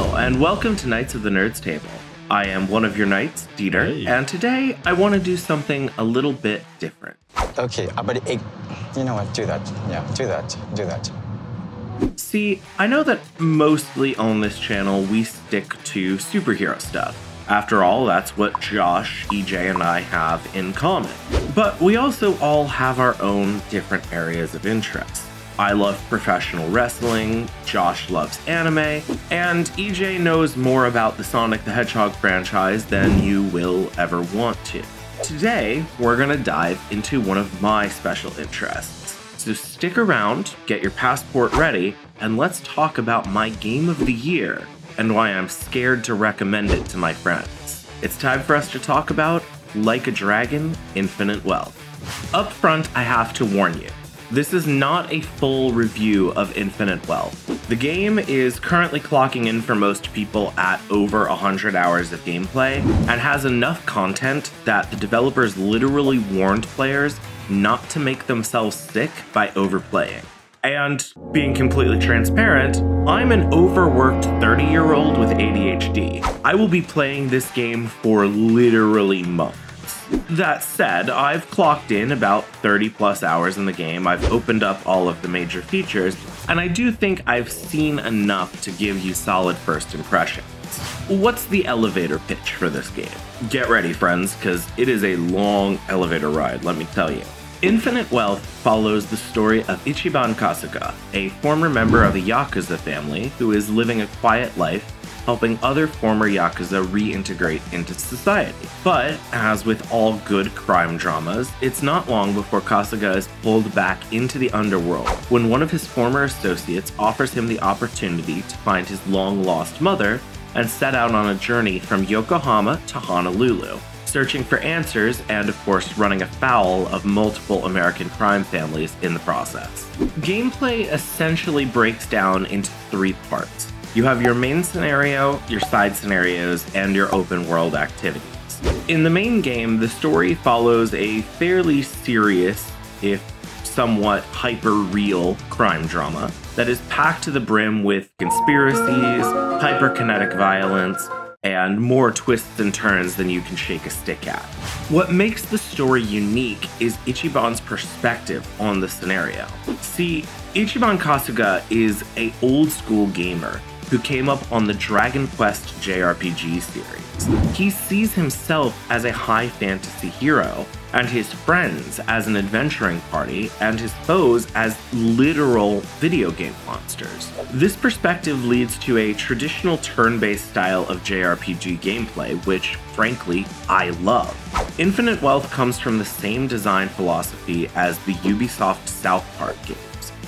Hello, and welcome to Knights of the Nerds Table. I am one of your knights, Dietr, and today I want to do something a little bit different. Okay, but you know what, do that. Yeah, do that. See, I know that mostly on this channel we stick to superhero stuff. After all, that's what Josh, EJ, and I have in common. But we also all have our own different areas of interest. I love professional wrestling, Josh loves anime, and EJ knows more about the Sonic the Hedgehog franchise than you will ever want to. Today, we're gonna dive into one of my special interests. So stick around, get your passport ready, and let's talk about my game of the year and why I'm scared to recommend it to my friends. It's time for us to talk about Like a Dragon: Infinite Wealth. Up front, I have to warn you. This is not a full review of Infinite Wealth. The game is currently clocking in for most people at over 100 hours of gameplay and has enough content that the developers literally warned players not to make themselves sick by overplaying. And being completely transparent, I'm an overworked 30-year-old with ADHD. I will be playing this game for literally months. That said, I've clocked in about 30 plus hours in the game, I've opened up all of the major features, and I do think I've seen enough to give you solid first impressions. What's the elevator pitch for this game? Get ready, friends, because it is a long elevator ride, let me tell you. Infinite Wealth follows the story of Ichiban Kasuga, a former member of a Yakuza family who is living a quiet life, helping other former Yakuza reintegrate into society. But, as with all good crime dramas, it's not long before Kasuga is pulled back into the underworld when one of his former associates offers him the opportunity to find his long-lost mother and set out on a journey from Yokohama to Honolulu, searching for answers and, of course, running afoul of multiple American crime families in the process. Gameplay essentially breaks down into three parts. You have your main scenario, your side scenarios, and your open world activities. In the main game, the story follows a fairly serious, if somewhat hyper-real, crime drama that is packed to the brim with conspiracies, hyperkinetic violence, and more twists and turns than you can shake a stick at. What makes the story unique is Ichiban's perspective on the scenario. See, Ichiban Kasuga is an old-school gamer who came up on the Dragon Quest JRPG series. He sees himself as a high fantasy hero, and his friends as an adventuring party, and his foes as literal video game monsters. This perspective leads to a traditional turn-based style of JRPG gameplay, which, frankly, I love. Infinite Wealth comes from the same design philosophy as the Ubisoft South Park games,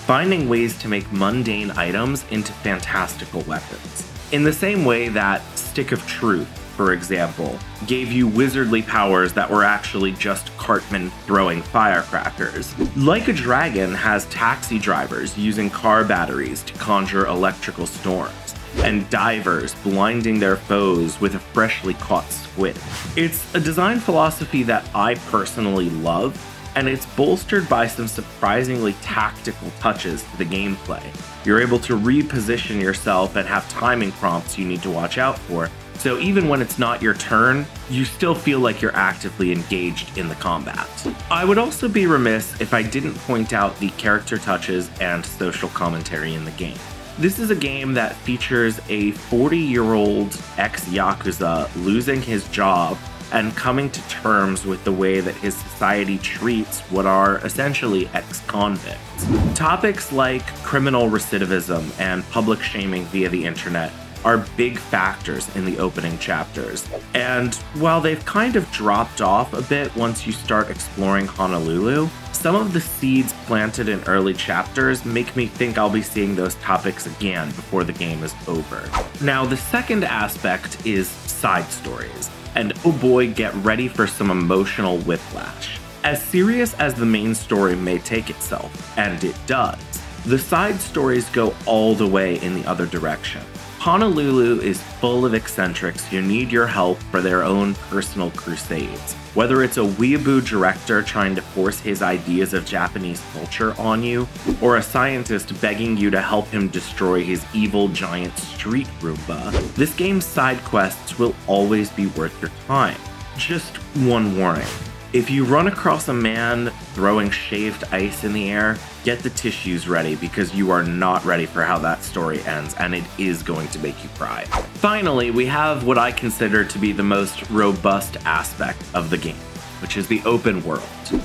finding ways to make mundane items into fantastical weapons. In the same way that Stick of Truth, for example, gave you wizardly powers that were actually just Cartman throwing firecrackers. Like a Dragon has taxi drivers using car batteries to conjure electrical storms, and divers blinding their foes with a freshly caught squid. It's a design philosophy that I personally love, and it's bolstered by some surprisingly tactical touches to the gameplay. You're able to reposition yourself and have timing prompts you need to watch out for, so even when it's not your turn, you still feel like you're actively engaged in the combat. I would also be remiss if I didn't point out the character touches and social commentary in the game. This is a game that features a 40-year-old ex-Yakuza losing his job and coming to terms with the way that his society treats what are essentially ex-convicts. Topics like criminal recidivism and public shaming via the internet are big factors in the opening chapters, and while they've kind of dropped off a bit once you start exploring Honolulu, some of the seeds planted in early chapters make me think I'll be seeing those topics again before the game is over. Now, the second aspect is side stories. And oh boy, get ready for some emotional whiplash. As serious as the main story may take itself, and it does, the side stories go all the way in the other direction. Honolulu is full of eccentrics who need your help for their own personal crusades. Whether it's a weeaboo director trying to force his ideas of Japanese culture on you, or a scientist begging you to help him destroy his evil giant street Roomba, this game's side quests will always be worth your time. Just one warning. If you run across a man throwing shaved ice in the air, get the tissues ready because you are not ready for how that story ends, and it is going to make you cry. Finally, we have what I consider to be the most robust aspect of the game, which is the open world.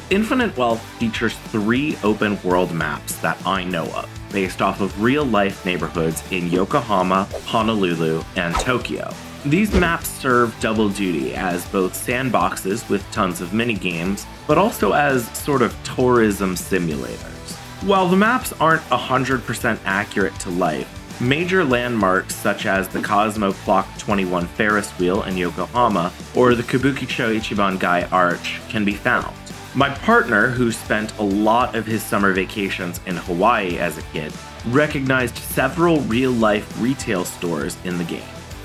Infinite Wealth features 3 open world maps that I know of, based off of real-life neighborhoods in Yokohama, Honolulu, and Tokyo. These maps serve double duty as both sandboxes with tons of mini-games, but also as sort of tourism simulators. While the maps aren't 100% accurate to life, major landmarks such as the Cosmo Clock 21 Ferris wheel in Yokohama or the Kabukicho Ichiban Gai Arch can be found. My partner, who spent a lot of his summer vacations in Hawaii as a kid, recognized several real-life retail stores in the game,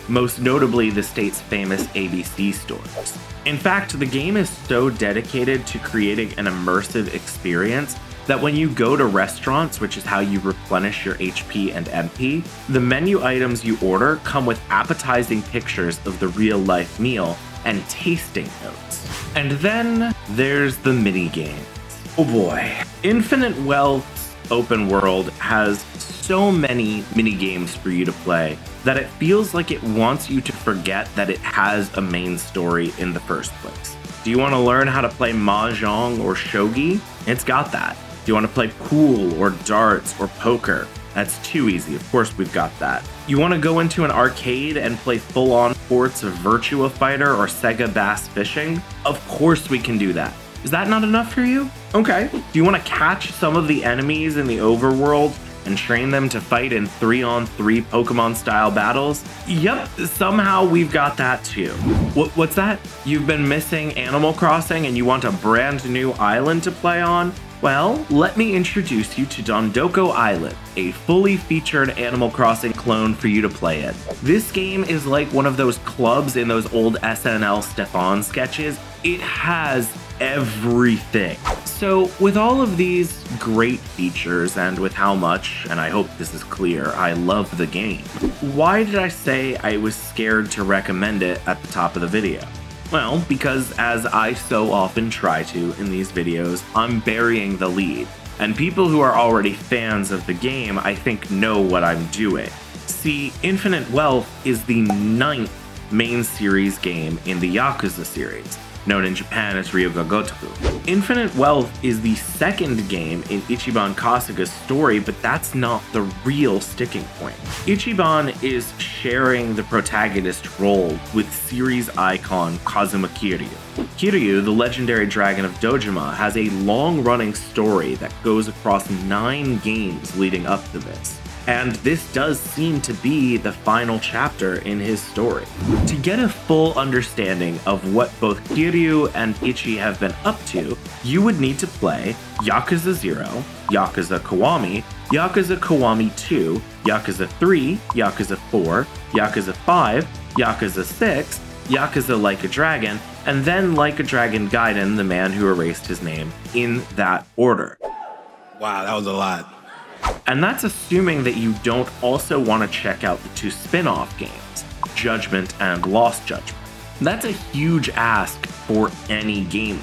most notably the state's famous ABC stores. In fact, the game is so dedicated to creating an immersive experience that when you go to restaurants, which is how you replenish your HP and MP, the menu items you order come with appetizing pictures of the real-life meal and tasting notes. And then there's the mini-games. Oh boy. Infinite Wealth's open world has so many mini-games for you to play that it feels like it wants you to forget that it has a main story in the first place. Do you want to learn how to play mahjong or shogi? It's got that. Do you want to play pool or darts or poker? That's too easy. Of course we've got that. You want to go into an arcade and play full-on ports of Virtua Fighter or Sega Bass Fishing? Of course we can do that. Is that not enough for you? Okay. Do you want to catch some of the enemies in the overworld and train them to fight in 3-on-3 Pokemon-style battles? Yep, somehow we've got that too. What's that? You've been missing Animal Crossing and you want a brand new island to play on? Well, let me introduce you to Dondoko Island, a fully featured Animal Crossing clone for you to play in. This game is like one of those clubs in those old SNL Stefan sketches. It has everything. So with all of these great features and with how much, and I hope this is clear, I love the game, why did I say I was scared to recommend it at the top of the video? Well, because as I so often try to in these videos, I'm burying the lead, and people who are already fans of the game I think know what I'm doing. See, Infinite Wealth is the 9th main series game in the Yakuza series, known in Japan as Ryuga Gotoku. Infinite Wealth is the 2nd game in Ichiban Kasuga's story, but that's not the real sticking point. Ichiban is sharing the protagonist role with series icon Kazuma Kiryu. Kiryu, the legendary dragon of Dojima, has a long-running story that goes across 9 games leading up to this. And this does seem to be the final chapter in his story. To get a full understanding of what both Kiryu and Ichi have been up to, you would need to play Yakuza 0, Yakuza Kiwami, Yakuza Kiwami 2, Yakuza 3, Yakuza 4, Yakuza 5, Yakuza 6, Yakuza Like a Dragon, and then Like a Dragon Gaiden, the man who erased his name, in that order. Wow, that was a lot. And that's assuming that you don't also want to check out the 2 spin-off games, Judgment and Lost Judgment. That's a huge ask for any gamer.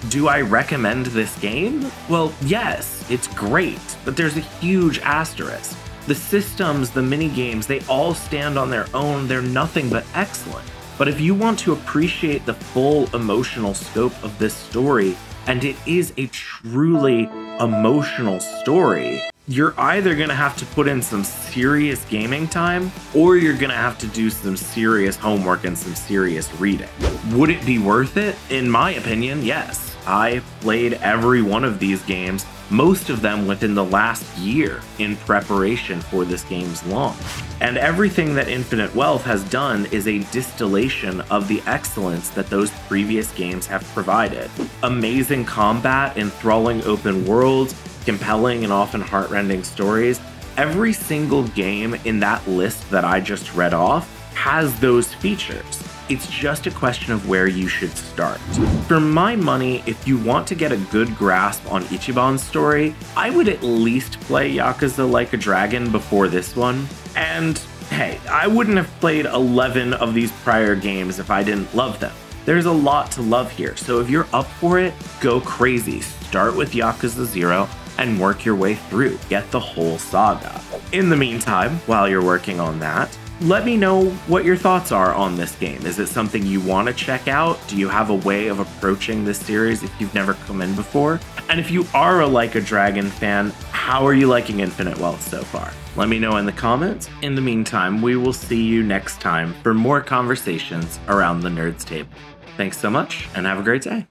Do I recommend this game? Well, yes, it's great, but there's a huge asterisk. The systems, the mini-games, they all stand on their own, they're nothing but excellent. But if you want to appreciate the full emotional scope of this story, and it is a truly emotional story, you're either going to have to put in some serious gaming time, or you're going to have to do some serious homework and some serious reading. Would it be worth it? In my opinion, yes. I played every one of these games, most of them within the last year, in preparation for this game's launch. And everything that Infinite Wealth has done is a distillation of the excellence that those previous games have provided. Amazing combat, enthralling open worlds, compelling and often heartrending stories, Every single game in that list that I just read off has those features. It's just a question of where you should start. For my money, if you want to get a good grasp on Ichiban's story, I would at least play Yakuza Like a Dragon before this one. And hey, I wouldn't have played 11 of these prior games if I didn't love them. There's a lot to love here, so if you're up for it, go crazy. Start with Yakuza 0 and work your way through. Get the whole saga. In the meantime, while you're working on that, let me know what your thoughts are on this game. Is it something you want to check out? Do you have a way of approaching this series if you've never come in before? And if you are a Like a Dragon fan, how are you liking Infinite Wealth so far? Let me know in the comments. In the meantime, we will see you next time for more conversations around the Nerds Table. Thanks so much, and have a great day.